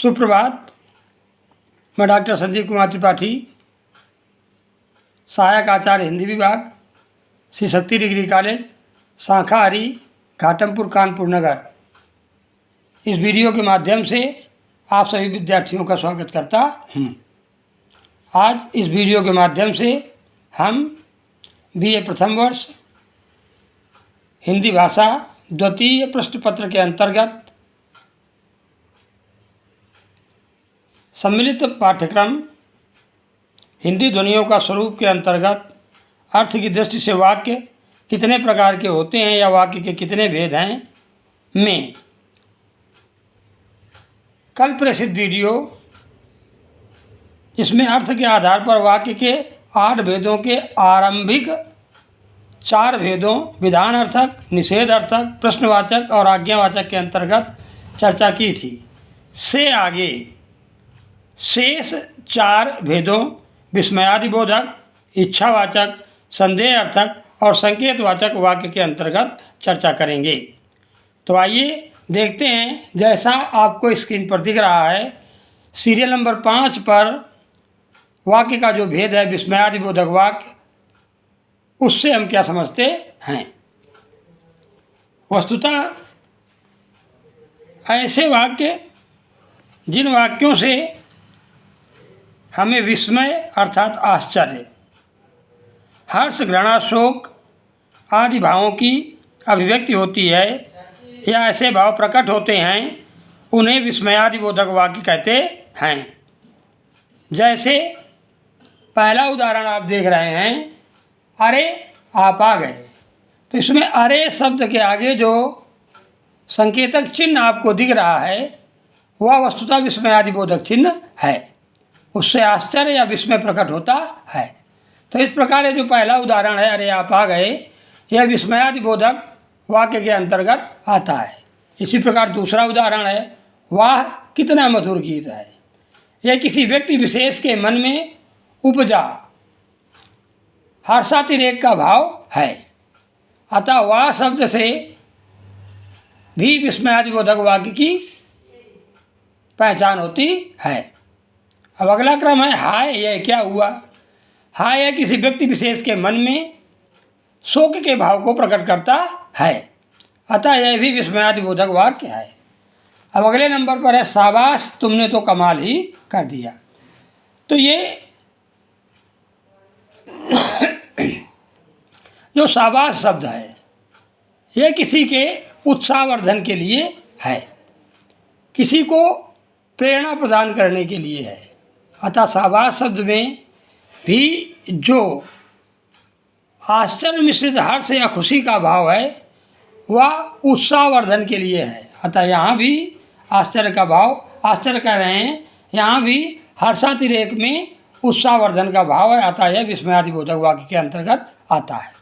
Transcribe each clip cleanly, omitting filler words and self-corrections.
सुप्रभात। मैं डॉक्टर संजीव कुमार त्रिपाठी, सहायक आचार्य हिंदी विभाग, श्री शक्ति डिग्री कॉलेज, शाखा हरी, घाटमपुर, कानपुर नगर। इस वीडियो के माध्यम से आप सभी विद्यार्थियों का स्वागत करता हूँ। आज इस वीडियो के माध्यम से हम BA प्रथम वर्ष हिंदी भाषा द्वितीय प्रश्न पत्र के अंतर्गत सम्मिलित पाठ्यक्रम हिंदी ध्वनियों का स्वरूप के अंतर्गत अर्थ की दृष्टि से वाक्य कितने प्रकार के होते हैं या वाक्य के कितने भेद हैं में कल प्रेषित वीडियो, जिसमें अर्थ के आधार पर वाक्य के 8 भेदों के आरंभिक 4 भेदों विधानार्थक, निषेधार्थक, प्रश्नवाचक और आज्ञावाचक के अंतर्गत चर्चा की थी, से आगे शेष 4 भेदों विस्मयादिबोधक, इच्छावाचक, संदेहार्थक और संकेतवाचक वाक्य के अंतर्गत चर्चा करेंगे। तो आइए देखते हैं, जैसा आपको स्क्रीन पर दिख रहा है, सीरियल नंबर 5 पर वाक्य का जो भेद है विस्मयादिबोधक वाक्य, उससे हम क्या समझते हैं। वस्तुतः ऐसे वाक्य जिन वाक्यों से हमें विस्मय अर्थात आश्चर्य, हर्ष, घृणा, शोक आदि भावों की अभिव्यक्ति होती है या ऐसे भाव प्रकट होते हैं, उन्हें विस्मयादिबोधक वाक्य कहते हैं। जैसे पहला उदाहरण आप देख रहे हैं, अरे आप आ गए। तो इसमें अरे शब्द के आगे जो संकेतक चिन्ह आपको दिख रहा है वह वस्तुतः विस्मयादिबोधक चिन्ह है, उससे आश्चर्य या विस्मय प्रकट होता है। तो इस प्रकार ये जो पहला उदाहरण है, अरे आप आ गए, यह विस्मयादिबोधक वाक्य के अंतर्गत आता है। इसी प्रकार दूसरा उदाहरण है, वाह कितना मधुर गीत है। यह किसी व्यक्ति विशेष के मन में उपजा हर्षातिरेक का भाव है, अतः वाह शब्द से भी विस्मयादिबोधक वाक्य की पहचान होती है। अब अगला क्रम है हाय। यह क्या हुआ? हाय यह किसी व्यक्ति विशेष के मन में शोक के भाव को प्रकट करता है, अतः यह भी विस्मयादिबोधक वाक्य है। अब अगले नंबर पर है शाबाश, तुमने तो कमाल ही कर दिया। तो ये जो शाबाश शब्द है, यह किसी के उत्साहवर्धन के लिए है, किसी को प्रेरणा प्रदान करने के लिए है। अतः शाबाश शब्द में भी जो आश्चर्य मिश्रित हर्ष या खुशी का भाव है वह उत्साहवर्धन के लिए है। अतः यहाँ भी आश्चर्य का भाव, आश्चर्य कह रहे हैं, यहाँ भी हर्षातिरेक में उत्साहवर्धन का भाव है, अतः यह विस्मयादिबोधक वाक्य के अंतर्गत आता है।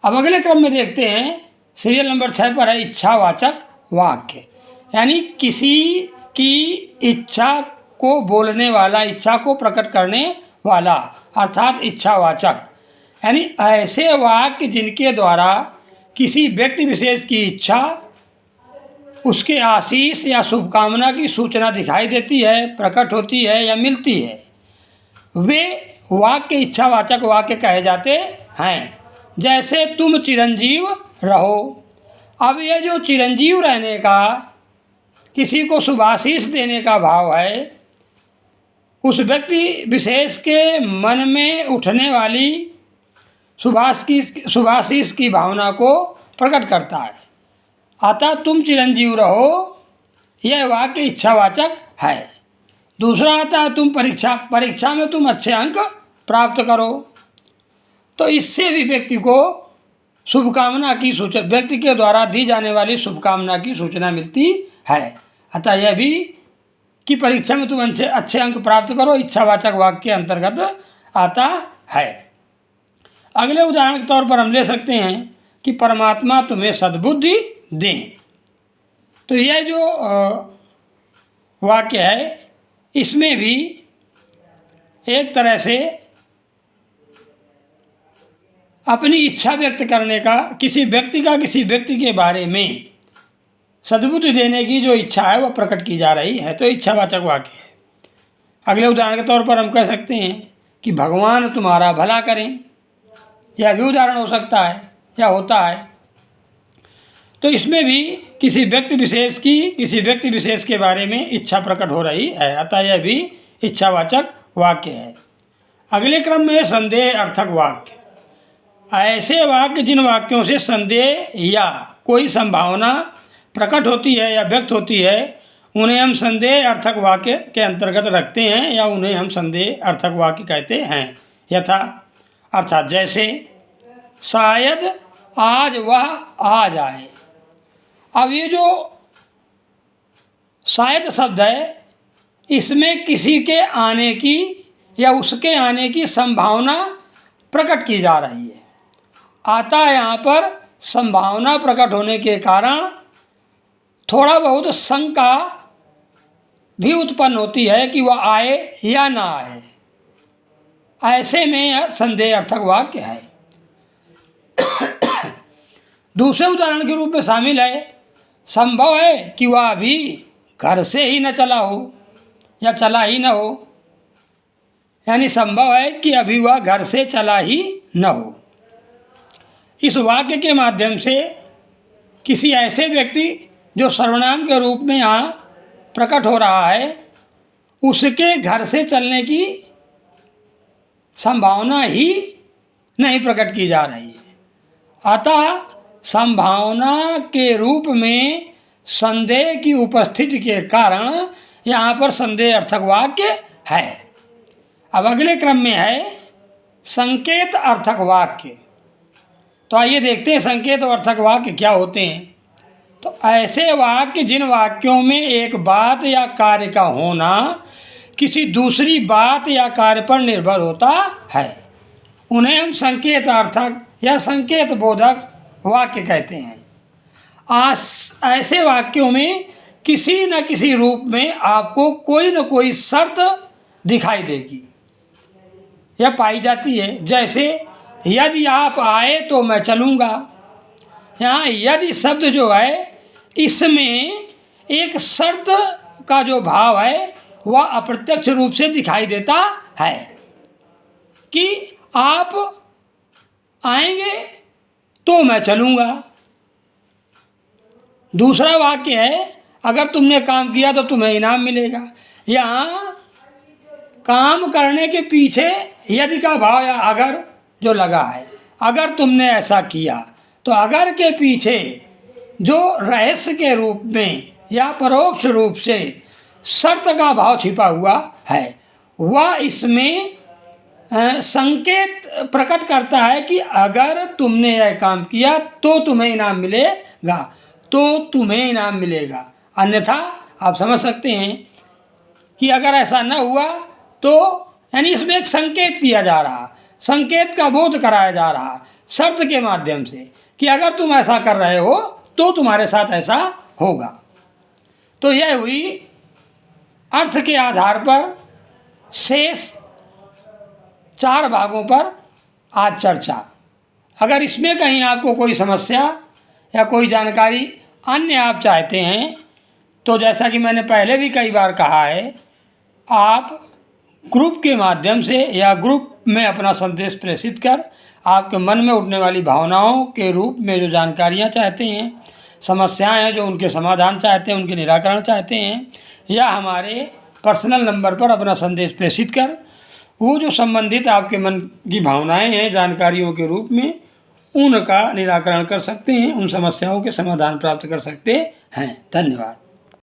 अब अगले क्रम में देखते हैं, सीरियल नंबर 6 पर है इच्छावाचक वाक्य, यानी किसी की इच्छा को बोलने वाला, इच्छा को प्रकट करने वाला अर्थात इच्छावाचक, यानी ऐसे वाक्य जिनके द्वारा किसी व्यक्ति विशेष की इच्छा, उसके आशीष या शुभकामना की सूचना दिखाई देती है, प्रकट होती है या मिलती है, वे वाक्य इच्छावाचक वाक्य कहे जाते हैं। जैसे तुम चिरंजीव रहो। अब ये जो चिरंजीव रहने का, किसी को शुभाशीष देने का भाव है, उस व्यक्ति विशेष के मन में उठने वाली शुभाशीष की भावना को प्रकट करता है। अतः तुम चिरंजीव रहो, यह वाक्य इच्छावाचक है। दूसरा आता है तुम परीक्षा में तुम अच्छे अंक प्राप्त करो। तो इससे भी व्यक्ति को शुभकामना की सूचना, व्यक्ति के द्वारा दी जाने वाली शुभकामना की सूचना मिलती है। अतः यह भी कि परीक्षा में तुम अच्छे अंक प्राप्त करो, इच्छावाचक वाक्य के अंतर्गत आता है। अगले उदाहरण के तौर पर हम ले सकते हैं कि परमात्मा तुम्हें सद्बुद्धि दें। तो यह जो वाक्य है, इसमें भी एक तरह से अपनी इच्छा व्यक्त करने का, किसी व्यक्ति के बारे में सद्बुद्धि देने की जो इच्छा है वह प्रकट की जा रही है, तो इच्छावाचक वाक्य है। अगले उदाहरण के तौर पर हम कह सकते हैं कि भगवान तुम्हारा भला करें, यह भी उदाहरण हो सकता है या होता है। तो इसमें भी किसी व्यक्ति विशेष के बारे में इच्छा प्रकट हो रही है, अतः यह भी इच्छावाचक वाक्य है। अगले क्रम में संदेह अर्थक वाक्य। ऐसे वाक्य जिन वाक्यों से संदेह या कोई संभावना प्रकट होती है या व्यक्त होती है, उन्हें हम संदेह अर्थक वाक्य के अंतर्गत रखते हैं या उन्हें हम संदेह अर्थक वाक्य कहते हैं। यथा अर्थात जैसे शायद आज वह आ जाए। अब ये जो शायद शब्द है, इसमें किसी के आने की या उसके आने की संभावना प्रकट की जा रही है। आता यहाँ पर संभावना प्रकट होने के कारण थोड़ा बहुत शंका भी उत्पन्न होती है कि वह आए या ना आए। ऐसे में यह संदेह अर्थक वाक्य है। दूसरे उदाहरण के रूप में शामिल है, संभव है कि वह अभी घर से ही न चला हो या चला ही न हो। यानी संभव है कि अभी वह घर से चला ही न हो। इस वाक्य के माध्यम से किसी ऐसे व्यक्ति जो सर्वनाम के रूप में यहाँ प्रकट हो रहा है, उसके घर से चलने की संभावना ही नहीं प्रकट की जा रही है। अतः संभावना के रूप में संदेह की उपस्थिति के कारण यहाँ पर संदेह अर्थक वाक्य है। अब अगले क्रम में है संकेत अर्थक वाक्य। तो आइए देखते हैं संकेत और अर्थक वाक्य क्या होते हैं। तो ऐसे वाक्य जिन वाक्यों में एक बात या कार्य का होना किसी दूसरी बात या कार्य पर निर्भर होता है, उन्हें हम संकेतार्थक या संकेत बोधक वाक्य कहते हैं। ऐसे वाक्यों में किसी न किसी रूप में आपको कोई न कोई शर्त दिखाई देगी या पाई जाती है। जैसे यदि आप आए तो मैं चलूँगा। यहाँ यदि शब्द जो है, इसमें एक शर्त का जो भाव है वह अप्रत्यक्ष रूप से दिखाई देता है कि आप आएंगे तो मैं चलूँगा। दूसरा वाक्य है, अगर तुमने काम किया तो तुम्हें इनाम मिलेगा। यहाँ काम करने के पीछे यदि का भाव या अगर जो लगा है, अगर तुमने ऐसा किया, तो अगर के पीछे जो रहस्य के रूप में या परोक्ष रूप से शर्त का भाव छिपा हुआ है, वह इसमें संकेत प्रकट करता है कि अगर तुमने यह काम किया तो तुम्हें इनाम मिलेगा, तो तुम्हें इनाम मिलेगा। अन्यथा आप समझ सकते हैं कि अगर ऐसा न हुआ तो यानी इसमें एक संकेत दिया जा रहा, संकेत का बोध कराया जा रहा शर्त के माध्यम से कि अगर तुम ऐसा कर रहे हो तो तुम्हारे साथ ऐसा होगा। तो यह हुई अर्थ के आधार पर शेष 4 भागों पर आज चर्चा। अगर इसमें कहीं आपको कोई समस्या या कोई जानकारी अन्य आप चाहते हैं, तो जैसा कि मैंने पहले भी कई बार कहा है, आप ग्रुप के माध्यम से या ग्रुप में अपना संदेश प्रेषित कर आपके मन में उठने वाली भावनाओं के रूप में जो जानकारियां चाहते हैं, समस्याएं हैं जो उनके समाधान चाहते हैं, उनके निराकरण चाहते हैं, या हमारे पर्सनल नंबर पर अपना संदेश प्रेषित कर वो जो संबंधित आपके मन की भावनाएं हैं जानकारियों के रूप में, उनका निराकरण कर सकते हैं, उन समस्याओं के समाधान प्राप्त कर सकते हैं। धन्यवाद।